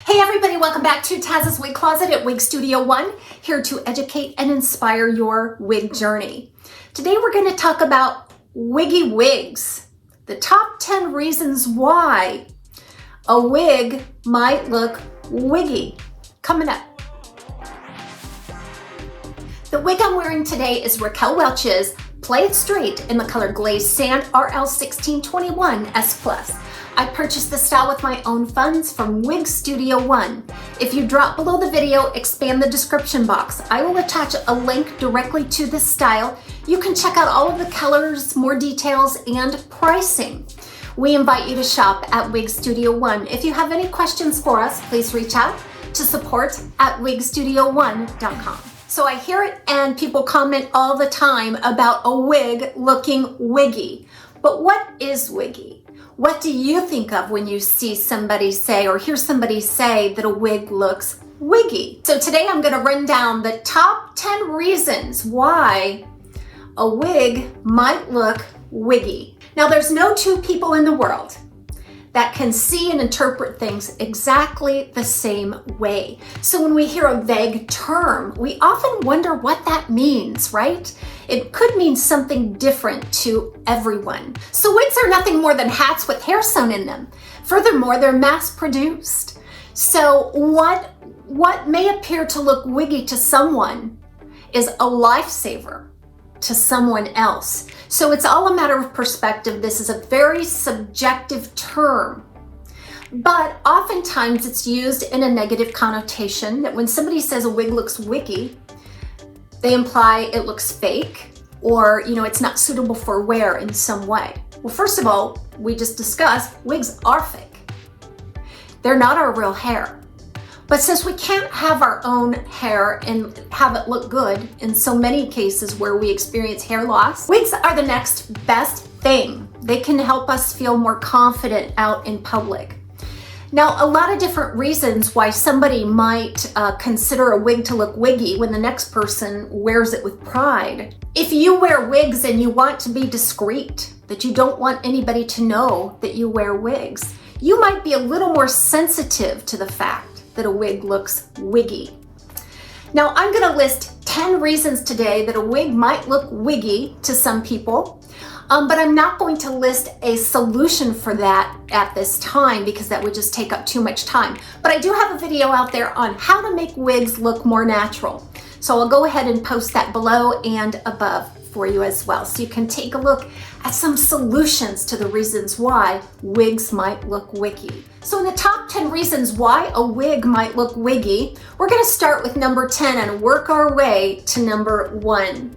Hey everybody, welcome back to TAZ's Wig Closet at Wig Studio One, here to educate and inspire your wig journey. Today we're going to talk about wiggy wigs, the top 10 reasons why a wig might look wiggy. Coming up. The wig I'm wearing today is Raquel Welch's Play It Straight in the color Glazed Sand RL1621 S+. I purchased the style with my own funds from Wig Studio One. If you drop below the video, expand the description box. I will attach a link directly to this style. You can check out all of the colors, more details, and pricing. We invite you to shop at Wig Studio One. If you have any questions for us, please reach out to support@wigstudio1.com. So I hear it and people comment all the time about a wig looking wiggy. But what is wiggy? What do you think of when you see somebody say or hear somebody say that a wig looks wiggy? So today I'm going to run down the top 10 reasons why a wig might look wiggy. Now there's no two people in the world that can see and interpret things exactly the same way. So when we hear a vague term, we often wonder what that means, right? It could mean something different to everyone. So wigs are nothing more than hats with hair sewn in them. Furthermore, they're mass produced. So what may appear to look wiggy to someone is a lifesaver to someone else. So it's all a matter of perspective. This is a very subjective term, but oftentimes it's used in a negative connotation that when somebody says a wig looks wiggy, they imply it looks fake or, it's not suitable for wear in some way. Well, first of all, we just discussed wigs are fake. They're not our real hair. But since we can't have our own hair and have it look good in so many cases where we experience hair loss, wigs are the next best thing. They can help us feel more confident out in public. Now, a lot of different reasons why somebody might consider a wig to look wiggy when the next person wears it with pride. If you wear wigs and you want to be discreet, that you don't want anybody to know that you wear wigs, you might be a little more sensitive to the fact that a wig looks wiggy. Now I'm going to list 10 reasons today that a wig might look wiggy to some people, but I'm not going to list a solution for that at this time because that would just take up too much time. But I do have a video out there on how to make wigs look more natural. So I'll go ahead and post that below and above for you as well. So you can take a look at some solutions to the reasons why wigs might look wiggy. So in the top 10 reasons why a wig might look wiggy, we're going to start with number 10 and work our way to number 1.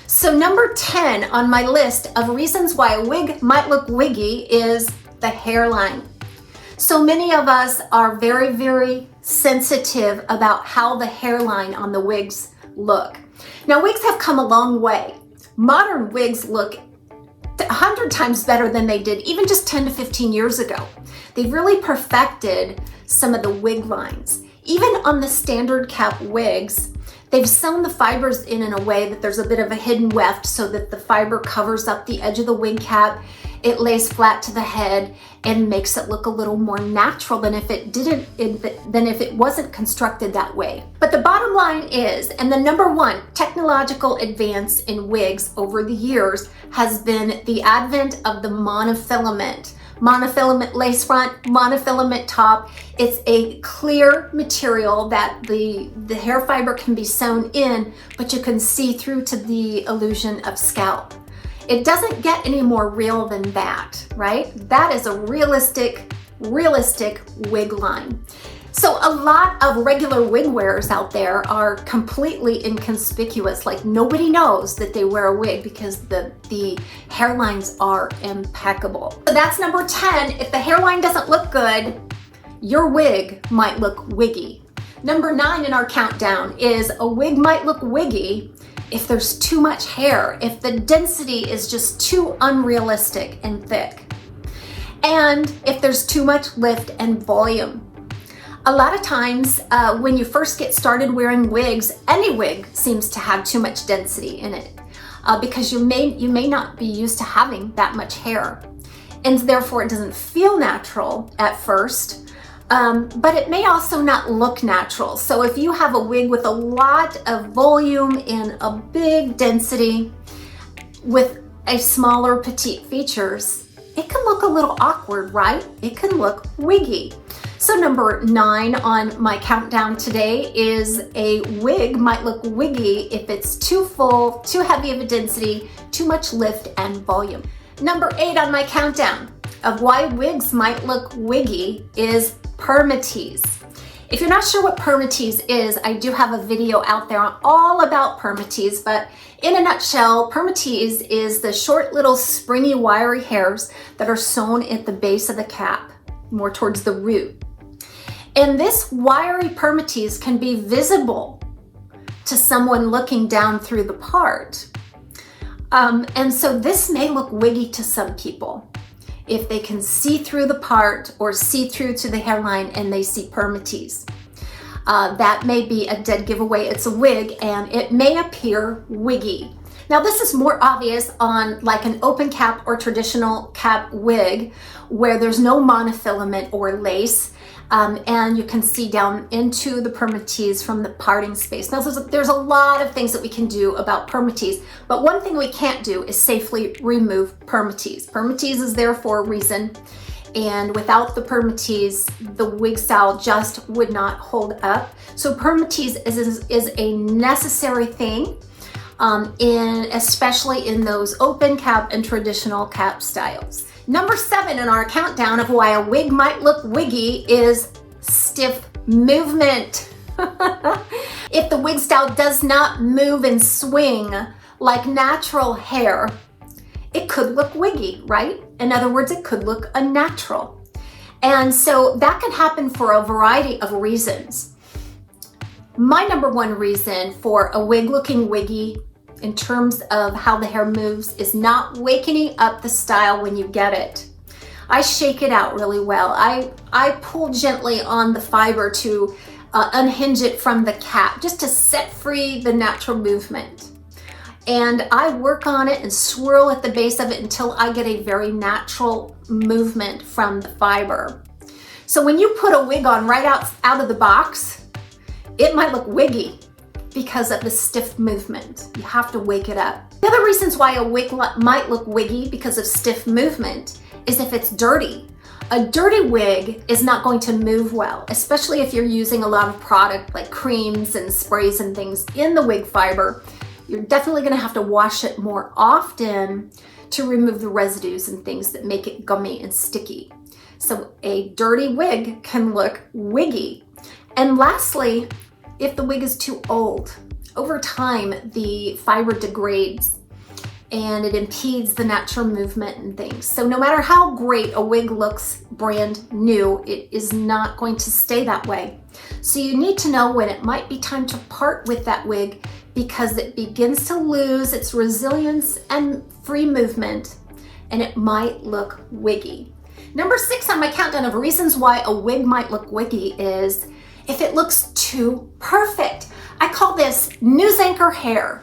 So number 10 on my list of reasons why a wig might look wiggy is the hairline. So many of us are very, very sensitive about how the hairline on the wigs look. Now wigs have come a long way. Modern wigs look 100 times better than they did even just 10 to 15 years ago. They've really perfected some of the wig lines. Even on the standard cap wigs, they've sewn the fibers in a way that there's a bit of a hidden weft so that the fiber covers up the edge of the wig cap. It lays flat to the head and makes it look a little more natural than if it wasn't constructed that way. But the bottom line is, and the number one technological advance in wigs over the years has been the advent of the monofilament. Monofilament lace front, monofilament top. It's a clear material that the hair fiber can be sewn in, but you can see through to the illusion of scalp. It doesn't get any more real than that, right? That is a realistic wig line. So a lot of regular wig wearers out there are completely inconspicuous, like nobody knows that they wear a wig because the hairlines are impeccable. So that's number 10. If the hairline doesn't look good, your wig might look wiggy. Number 9 in our countdown is a wig might look wiggy if there's too much hair, if the density is just too unrealistic and thick, and if there's too much lift and volume. A lot of times when you first get started wearing wigs, any wig seems to have too much density in it because you may not be used to having that much hair. and therefore it doesn't feel natural at first. but it may also not look natural. So if you have a wig with a lot of volume and a big density with a smaller petite features, it can look a little awkward, right? It can look wiggy. So number 9 on my countdown today is a wig might look wiggy if it's too full, too heavy of a density, too much lift and volume. Number 8 on my countdown of why wigs might look wiggy is permatease. If you're not sure what permatease is, I do have a video out there all about permatease, but in a nutshell, permatease is the short little springy wiry hairs that are sewn at the base of the cap, more towards the root. And this wiry permatease can be visible to someone looking down through the part. And so this may look wiggy to some people if they can see through the part or see through to the hairline and they see permatease. That may be a dead giveaway. It's a wig and it may appear wiggy. Now this is more obvious on like an open cap or traditional cap wig where there's no monofilament or lace. And you can see down into the permatease from the parting space. Now there's a lot of things that we can do about permatease, but one thing we can't do is safely remove permatease. Permatease is there for a reason, and without the permatease, the wig style just would not hold up. So permatease is a necessary thing, especially in those open cap and traditional cap styles. Number 7 in our countdown of why a wig might look wiggy is stiff movement. If the wig style does not move and swing like natural hair, it could look wiggy, right? In other words, it could look unnatural. And so that can happen for a variety of reasons. My number 1 reason for a wig looking wiggy in terms of how the hair moves is not wakening up the style when you get it. I shake it out really well. I pull gently on the fiber to unhinge it from the cap just to set free the natural movement. And I work on it and swirl at the base of it until I get a very natural movement from the fiber. So when you put a wig on right out of the box, it might look wiggy because of the stiff movement. You have to wake it up. The other reasons why a wig might look wiggy because of stiff movement is if it's dirty. A dirty wig is not going to move well, especially if you're using a lot of product like creams and sprays and things in the wig fiber. You're definitely gonna have to wash it more often to remove the residues and things that make it gummy and sticky. So a dirty wig can look wiggy. And lastly, if the wig is too old, over time the fiber degrades and it impedes the natural movement and things. So no matter how great a wig looks brand new, it is not going to stay that way. So you need to know when it might be time to part with that wig because it begins to lose its resilience and free movement and it might look wiggy. Number 6 on my countdown of reasons why a wig might look wiggy is if it looks too perfect. I call this news anchor hair.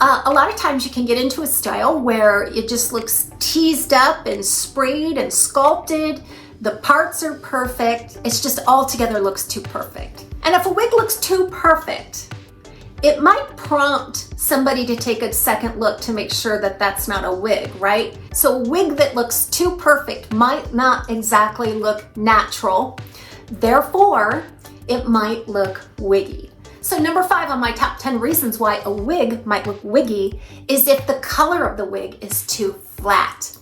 A lot of times you can get into a style where it just looks teased up and sprayed and sculpted. The parts are perfect. It's just all together looks too perfect. And if a wig looks too perfect, it might prompt somebody to take a second look to make sure that that's not a wig, right? So a wig that looks too perfect might not exactly look natural. Therefore, it might look wiggy. So number 5 on my top 10 reasons why a wig might look wiggy is if the color of the wig is too flat.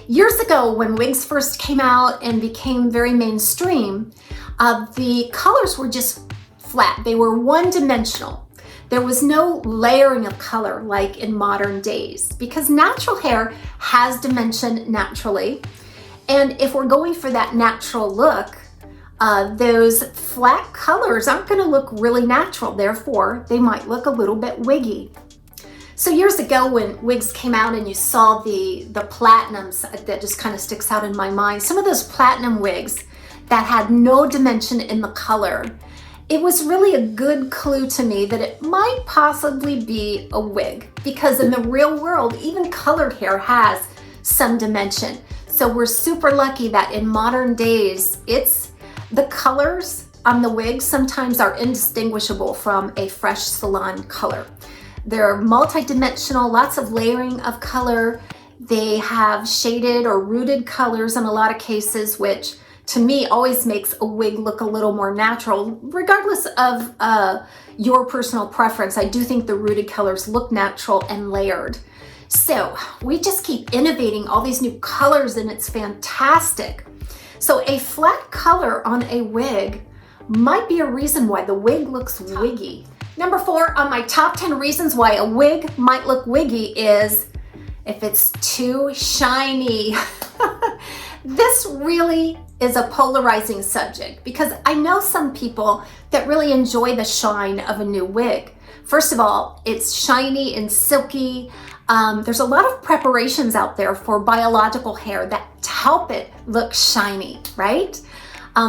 Years ago, when wigs first came out and became very mainstream, the colors were just flat. They were one-dimensional. There was no layering of color like in modern days because natural hair has dimension naturally. And if we're going for that natural look, those flat colors aren't going to look really natural. Therefore, they might look a little bit wiggy. So years ago when wigs came out and you saw the platinums, that just kind of sticks out in my mind. Some of those platinum wigs that had no dimension in the color, it was really a good clue to me that it might possibly be a wig because in the real world, even colored hair has some dimension. So we're super lucky that in modern days, it's The colors on the wigs sometimes are indistinguishable from a fresh salon color. They're multi-dimensional, lots of layering of color. They have shaded or rooted colors in a lot of cases, which to me always makes a wig look a little more natural, regardless of your personal preference. I do think the rooted colors look natural and layered. So we just keep innovating all these new colors and it's fantastic. So a flat color on a wig might be a reason why the wig looks wiggy. Number 4 on my top 10 reasons why a wig might look wiggy is if it's too shiny. This really is a polarizing subject because I know some people that really enjoy the shine of a new wig. First of all, it's shiny and silky. There's a lot of preparations out there for biological hair that help it look shiny, right?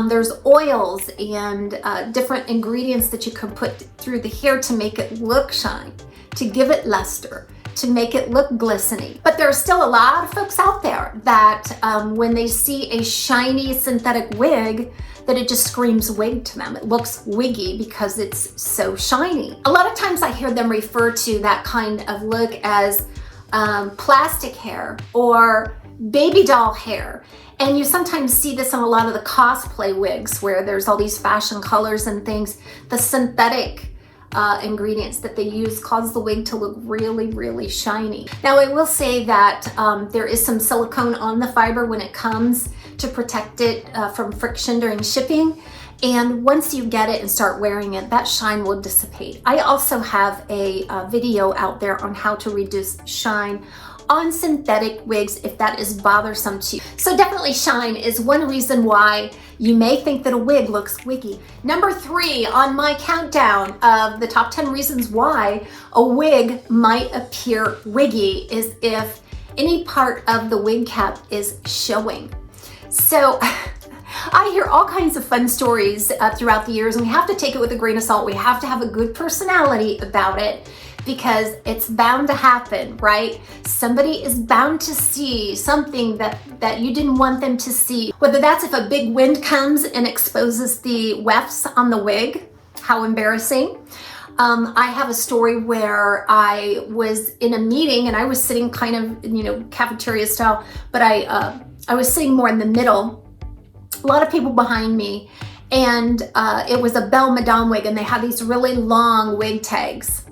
There's oils and different ingredients that you can put through the hair to make it look shine, to give it luster, to make it look glistening. But there are still a lot of folks out there that when they see a shiny synthetic wig, that it just screams wig to them. It looks wiggy because it's so shiny. A lot of times I hear them refer to that kind of look as plastic hair or baby doll hair. And you sometimes see this on a lot of the cosplay wigs where there's all these fashion colors and things. The synthetic ingredients that they use cause the wig to look really, really shiny. Now I will say that there is some silicone on the fiber when it comes to protect it from friction during shipping. And once you get it and start wearing it, that shine will dissipate. I also have a video out there on how to reduce shine on synthetic wigs if that is bothersome to you. So definitely shine is one reason why you may think that a wig looks wiggy. Number 3 on my countdown of the top 10 reasons why a wig might appear wiggy is if any part of the wig cap is showing. So I hear all kinds of fun stories throughout the years, and we have to take it with a grain of salt. We have to have a good personality about it because it's bound to happen, right? Somebody is bound to see something that you didn't want them to see. Whether that's if a big wind comes and exposes the wefts on the wig, how embarrassing. I have a story where I was in a meeting and I was sitting kind of, cafeteria style, but I was sitting more in the middle. A lot of people behind me, and it was a Belle Madame wig, and they had these really long wig tags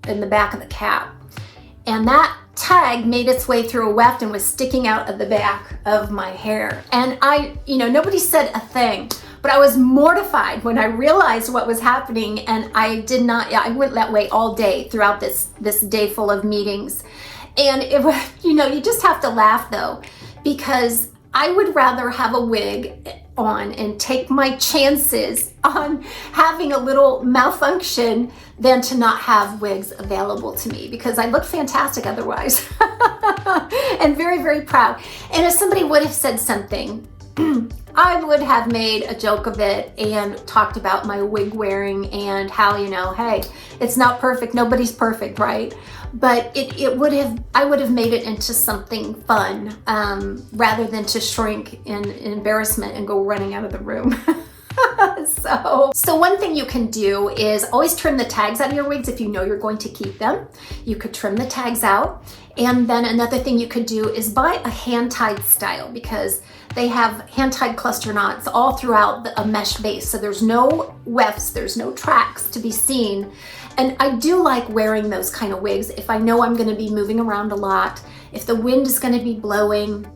in the back of the cap. And that tag made its way through a weft and was sticking out of the back of my hair. And nobody said a thing, but I was mortified when I realized what was happening, and I went that way all day throughout this day full of meetings. And it was, you just have to laugh though, because I would rather have a wig on and take my chances on having a little malfunction than to not have wigs available to me, because I look fantastic otherwise and very, very proud. And if somebody would have said something, I would have made a joke of it and talked about my wig wearing and how, hey, it's not perfect. Nobody's perfect, right? But I would have made it into something fun rather than to shrink in embarrassment and go running out of the room. So one thing you can do is always trim the tags out of your wigs if you know you're going to keep them. You could trim the tags out. And then another thing you could do is buy a hand-tied style, because they have hand-tied cluster knots all throughout a mesh base. So there's no wefts, there's no tracks to be seen. And I do like wearing those kind of wigs if I know I'm going to be moving around a lot, if the wind is going to be blowing,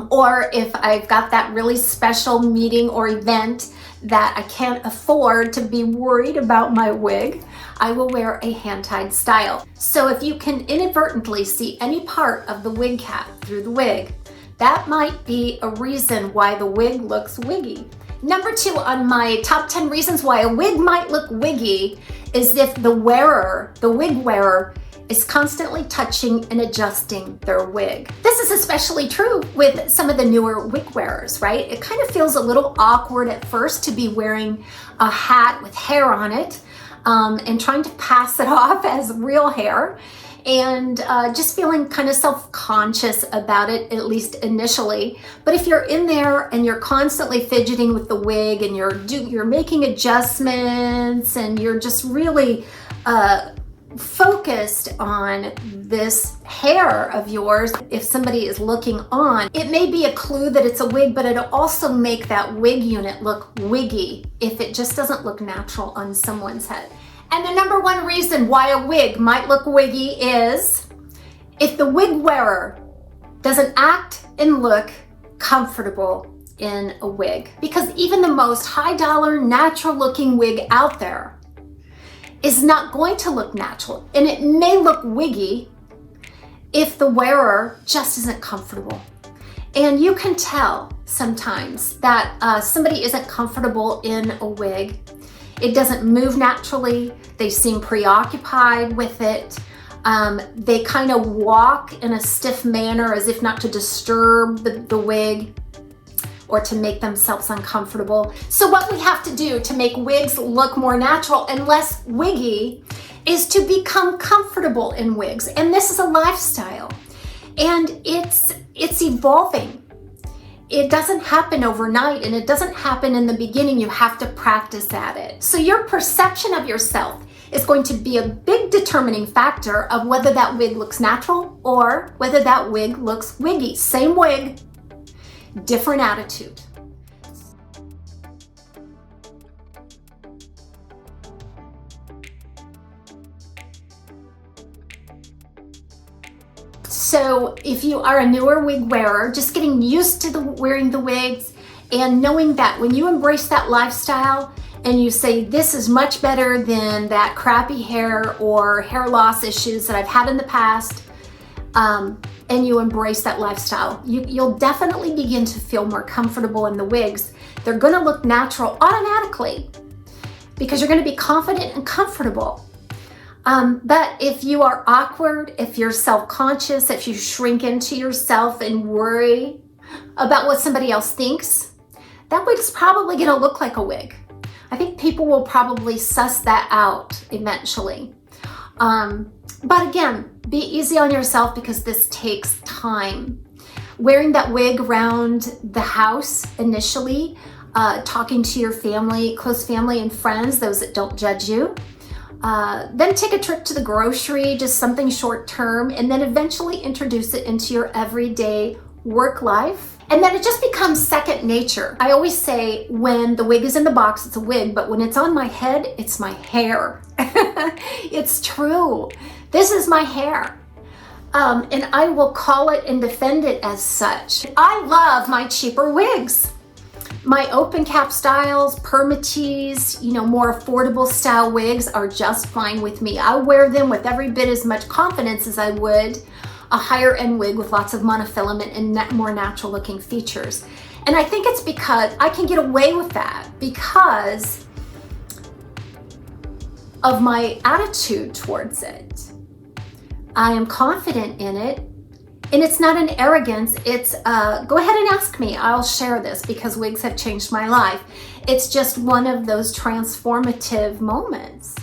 or if I've got that really special meeting or event that I can't afford to be worried about my wig, I will wear a hand-tied style. So if you can inadvertently see any part of the wig cap through the wig, that might be a reason why the wig looks wiggy. Number 2 on my top 10 reasons why a wig might look wiggy is if the wig wearer, is constantly touching and adjusting their wig. This is especially true with some of the newer wig wearers, right? It kind of feels a little awkward at first to be wearing a hat with hair on it and trying to pass it off as real hair. and just feeling kind of self-conscious about it, at least initially. But if you're in there and you're constantly fidgeting with the wig and you're making adjustments and you're just really focused on this hair of yours, if somebody is looking on, it may be a clue that it's a wig, but it'll also make that wig unit look wiggy if it just doesn't look natural on someone's head. And the number one reason why a wig might look wiggy is if the wig wearer doesn't act and look comfortable in a wig. Because even the most high dollar, natural looking wig out there is not going to look natural. And it may look wiggy if the wearer just isn't comfortable. And you can tell sometimes that somebody isn't comfortable in a wig. It doesn't move naturally. They seem preoccupied with it. They kind of walk in a stiff manner as if not to disturb the wig or to make themselves uncomfortable. So what we have to do to make wigs look more natural and less wiggy is to become comfortable in wigs. And this is a lifestyle, and it's evolving. It doesn't happen overnight, and it doesn't happen in the beginning. You have to practice at it. So your perception of yourself is going to be a big determining factor of whether that wig looks natural or whether that wig looks wiggy. Same wig, different attitude. So if you are a newer wig wearer, just getting used to wearing the wigs and knowing that when you embrace that lifestyle and you say, this is much better than that crappy hair or hair loss issues that I've had in the past, and you embrace that lifestyle, you'll definitely begin to feel more comfortable in the wigs. They're gonna look natural automatically because you're gonna be confident and comfortable. But if you are awkward, if you're self-conscious, if you shrink into yourself and worry about what somebody else thinks, that wig's probably gonna look like a wig. I think people will probably suss that out eventually. But again, be easy on yourself because this takes time. Wearing that wig around the house initially, talking to your family, close family and friends, those that don't judge you. Then take a trip to the grocery, just something short term, and then eventually introduce it into your everyday work life. And then it just becomes second nature. I always say when the wig is in the box, it's a wig, but when it's on my head, it's my hair. It's true. This is my hair. And I will call it and defend it as such. I love my cheaper wigs. My open cap styles, permatees, more affordable style wigs are just fine with me. I wear them with every bit as much confidence as I would a higher end wig with lots of monofilament and more natural looking features. And I think it's because I can get away with that because of my attitude towards it. I am confident in it. And it's not an arrogance, it's, go ahead and ask me, I'll share this because wigs have changed my life. It's just one of those transformative moments.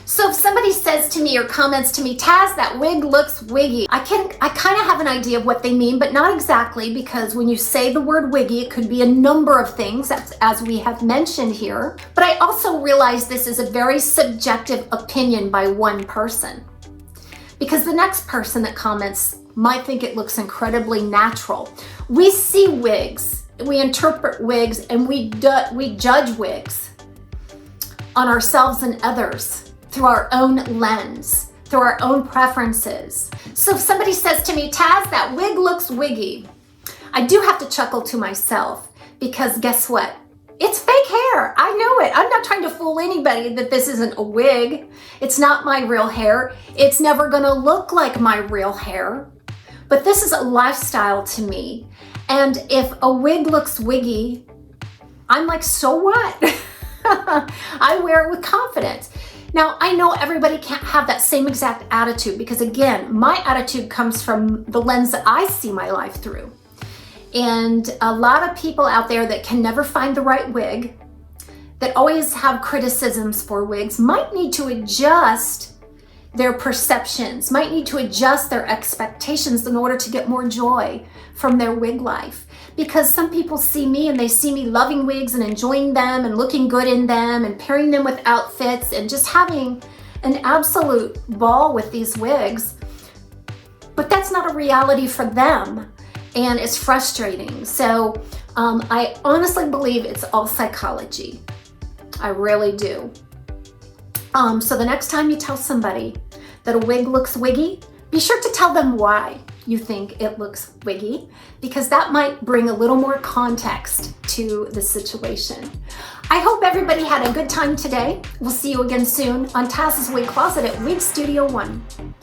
So if somebody says to me or comments to me, Taz, that wig looks wiggy, I kind of have an idea of what they mean, but not exactly, because when you say the word wiggy, it could be a number of things, as we have mentioned here. But I also realize this is a very subjective opinion by one person, because the next person that comments might think it looks incredibly natural. We see wigs, we interpret wigs, and we judge wigs on ourselves and others through our own lens, through our own preferences. So if somebody says to me, Taz, that wig looks wiggy, I do have to chuckle to myself because guess what? It's fake hair. I know it. I'm not trying to fool anybody that this isn't a wig. It's not my real hair. It's never gonna look like my real hair. But this is a lifestyle to me. And if a wig looks wiggy, I'm like, so what? I wear it with confidence. Now, I know everybody can't have that same exact attitude because again, my attitude comes from the lens that I see my life through. And a lot of people out there that can never find the right wig, that always have criticisms for wigs might need to adjust their perceptions, might need to adjust their expectations in order to get more joy from their wig life. Because some people see me and they see me loving wigs and enjoying them and looking good in them and pairing them with outfits and just having an absolute ball with these wigs. But that's not a reality for them, and it's frustrating. So I honestly believe it's all psychology. I really do. So the next time you tell somebody that a wig looks wiggy, be sure to tell them why you think it looks wiggy, because that might bring a little more context to the situation. I hope everybody had a good time today. We'll see you again soon on TAZS's Wig Closet at Wig Studio 1.